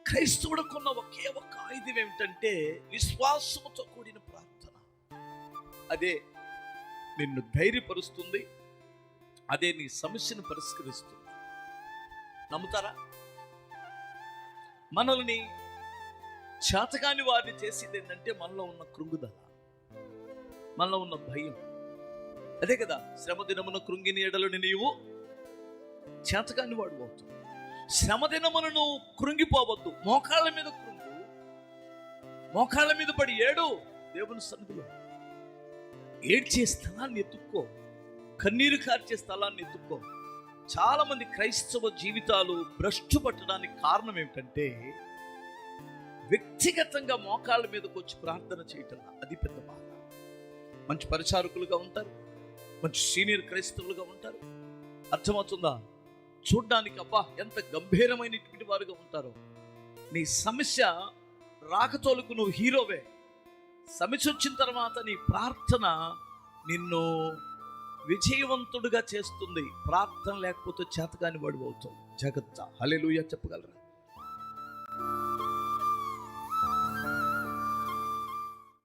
క్రైస్తవుడుకున్న ఒకే ఒక ఆయుధం ఏమిటంటే విశ్వాసముతో కూడిన ప్రార్థన. అదే నిన్ను ధైర్యపరుస్తుంది, అదే నీ సమస్యను పరిష్కరిస్తుంది. నమ్ముతారా? మనల్ని చేతకాని వారిని చేసేది ఏంటంటే మనలో ఉన్న కృంగుదల, మనలో ఉన్న భయం. అదే కదా, శ్రమ దినమున కృంగిని ఎడలని నీవు చేతకాని వాడు అవుతావు. శ్రమ దినమున నువ్వు కృంగిపోవద్దు. మోకాళ్ళ మీద కృంగు, మోకాళ్ళ మీద పడి ఏడు. దేవుని సన్నిధిలో ఏడ్చే స్థలాన్ని ఎత్తుక్కో, కన్నీరు కార్చే స్థలాన్ని ఎత్తుక్కో. చాలా మంది క్రైస్తవ జీవితాలు భ్రష్టు పట్టడానికి కారణం ఏమిటంటే వ్యక్తిగతంగా మోకాళ్ళ మీదకి వచ్చి ప్రార్థన చేయటం. అది పెద్ద బాధ. మంచి పరిచారకులుగా ఉంటారు, మంచి సీనియర్ క్రైస్తవులుగా ఉంటారు, అర్థమవుతుందా? చూడ్డానికి అబ్బా ఎంత గంభీరమైనటువంటి వారుగా ఉంటారో. నీ సమస్య రాకతోలుకు నువ్వు హీరోవే. సమస్య వచ్చిన తర్వాత నీ ప్రార్థన నిన్ను విజయవంతుడిగా చేస్తుంది. ప్రార్థన లేకపోతే చేతకాని వాడు అవుతావు. జాగ్రత్త. హల్లెలూయా చెప్పగలరా?